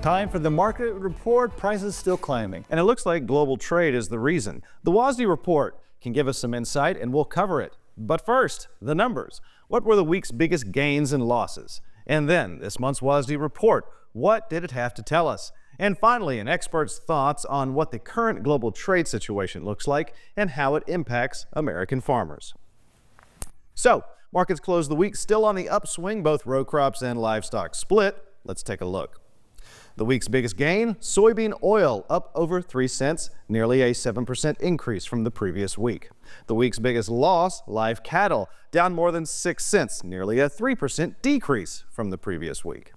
Time for the market report. Prices still climbing. And it looks like global trade is the reason. The WASDE report can give us some insight and we'll cover it. But first, the numbers. What were the week's biggest gains and losses? And then this month's WASDE report. What did it have to tell us? And finally, an expert's thoughts on what the current global trade situation looks like and how it impacts American farmers. So, markets closed the week still on the upswing, both row crops and livestock split. Let's take a look. The week's biggest gain, soybean oil up over 3 cents, nearly a 7% increase from the previous week. The week's biggest loss, live cattle, down more than 6 cents, nearly a 3% decrease from the previous week.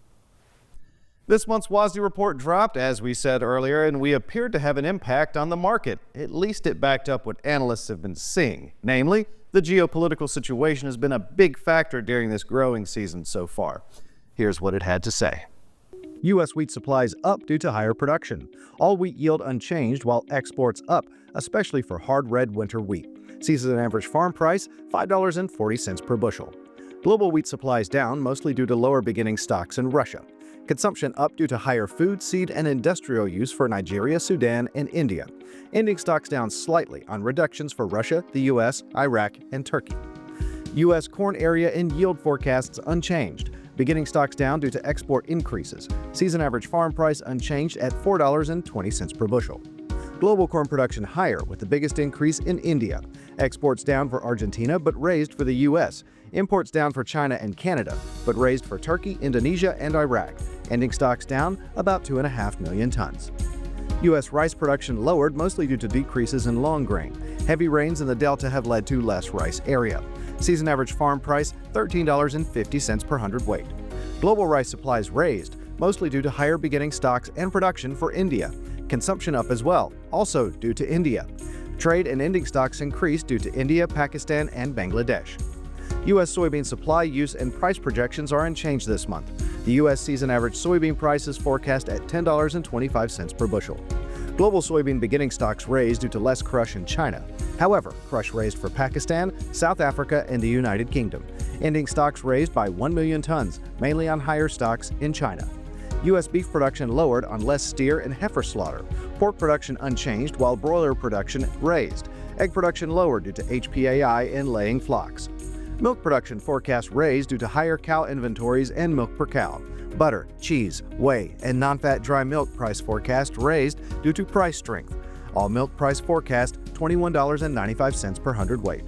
This month's WASDE report dropped, as we said earlier, and we appeared to have an impact on the market. At least it backed up what analysts have been seeing. Namely, the geopolitical situation has been a big factor during this growing season so far. Here's what it had to say. U.S. wheat supplies up due to higher production. All wheat yield unchanged while exports up, especially for hard red winter wheat. Season average farm price, $5.40 per bushel. Global wheat supplies down, mostly due to lower beginning stocks in Russia. Consumption up due to higher food, seed, and industrial use for Nigeria, Sudan, and India. Ending stocks down slightly on reductions for Russia, the U.S., Iraq, and Turkey. U.S. corn area and yield forecasts unchanged. Beginning stocks down due to export increases. Season average farm price unchanged at $4.20 per bushel. Global corn production higher, with the biggest increase in India. Exports down for Argentina, but raised for the U.S. Imports down for China and Canada, but raised for Turkey, Indonesia, and Iraq. Ending stocks down about 2.5 million tons. U.S. rice production lowered, mostly due to decreases in long grain. Heavy rains in the Delta have led to less rice area. Season average farm price, $13.50 per hundredweight. Global rice supplies raised, mostly due to higher beginning stocks and production for India. Consumption up as well, also due to India. Trade and ending stocks increased due to India, Pakistan, and Bangladesh. U.S. soybean supply, use, and price projections are unchanged this month. The U.S. season average soybean price is forecast at $10.25 per bushel. Global soybean beginning stocks raised due to less crush in China. However, crush raised for Pakistan, South Africa, and the United Kingdom. Ending stocks raised by 1 million tons, mainly on higher stocks in China. U.S. beef production lowered on less steer and heifer slaughter. Pork production unchanged, while broiler production raised. Egg production lowered due to HPAI and laying flocks. Milk production forecast raised due to higher cow inventories and milk per cow. Butter, cheese, whey, and non-fat dry milk price forecast raised due to price strength. All milk price forecast $21.95 per hundredweight.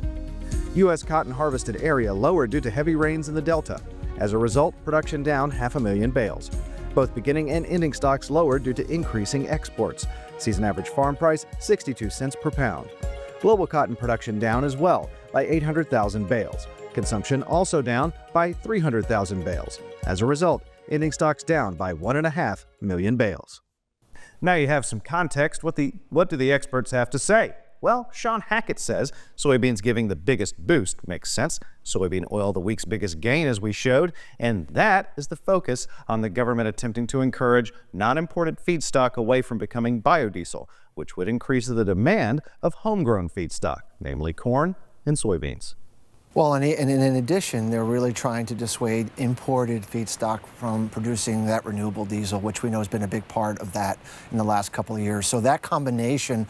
U.S. cotton harvested area lowered due to heavy rains in the Delta. As a result, production down 500,000 bales. Both beginning and ending stocks lowered due to increasing exports. Season average farm price 62 cents per pound. Global cotton production down as well by 800,000 bales. Consumption also down by 300,000 bales. As a result, ending stocks down by 1.5 million bales. Now you have some context. What do the experts have to say? Well, Shawn Hackett says soybeans giving the biggest boost makes sense. Soybean oil the week's biggest gain, as we showed, and that is the focus on the government attempting to encourage non-imported feedstock away from becoming biodiesel, which would increase the demand of homegrown feedstock, namely corn and soybeans. Well, and in addition, they're really trying to dissuade imported feedstock from producing that renewable diesel, which we know has been a big part of that in the last couple of years. So that combination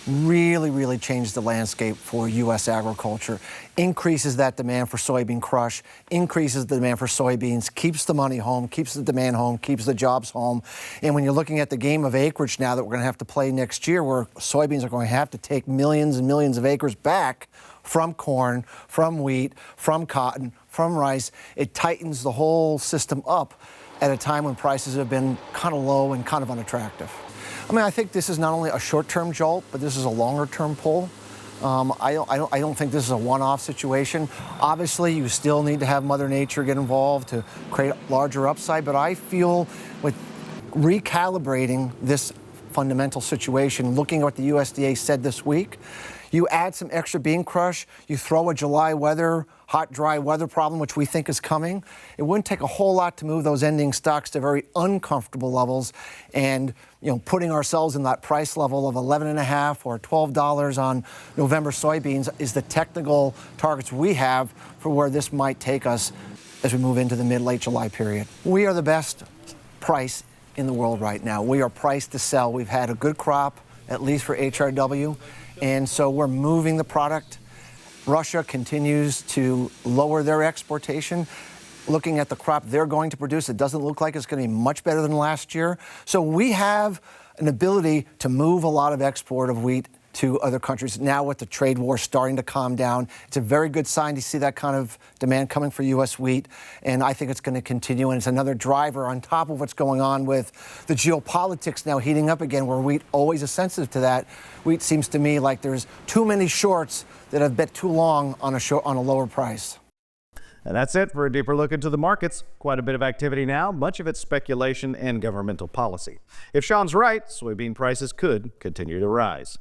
really changed the landscape for U.S. agriculture, increases that demand for soybean crush, increases the demand for soybeans, keeps the money home, keeps the demand home, keeps the jobs home. And when you're looking at the game of acreage now that we're going to have to play next year, where soybeans are going to have to take millions and millions of acres back from corn, from wheat, from cotton, from rice, it tightens the whole system up at a time when prices have been kind of low and kind of unattractive. I mean, I think this is not only a short-term jolt, but this is a longer-term pull. I don't think this is a one-off situation. Obviously, you still need to have Mother Nature get involved to create larger upside, but I feel with recalibrating this fundamental situation, looking at what the USDA said this week, you add some extra bean crush, you throw a July weather, hot, dry weather problem, which we think is coming. It wouldn't take a whole lot to move those ending stocks to very uncomfortable levels, and putting ourselves in that price level of $11.50 or $12 on November soybeans is the technical targets we have for where this might take us as we move into the mid-late July period. We are the best price in the world right now. We are priced to sell. We've had a good crop, at least for HRW, and so we're moving the product. Russia continues to lower their exportation. Looking at the crop they're going to produce, it doesn't look like it's going to be much better than last year. So we have an ability to move a lot of export of wheat to other countries. Now with the trade war starting to calm down, it's a very good sign to see that kind of demand coming for U.S. wheat, and I think it's going to continue, and it's another driver on top of what's going on with the geopolitics now heating up again, where wheat always is sensitive to that. Wheat seems to me like there's too many shorts that have bet too long on a lower price. And that's it for a deeper look into the markets. Quite a bit of activity now, much of it speculation and governmental policy. If Shawn's right, soybean prices could continue to rise.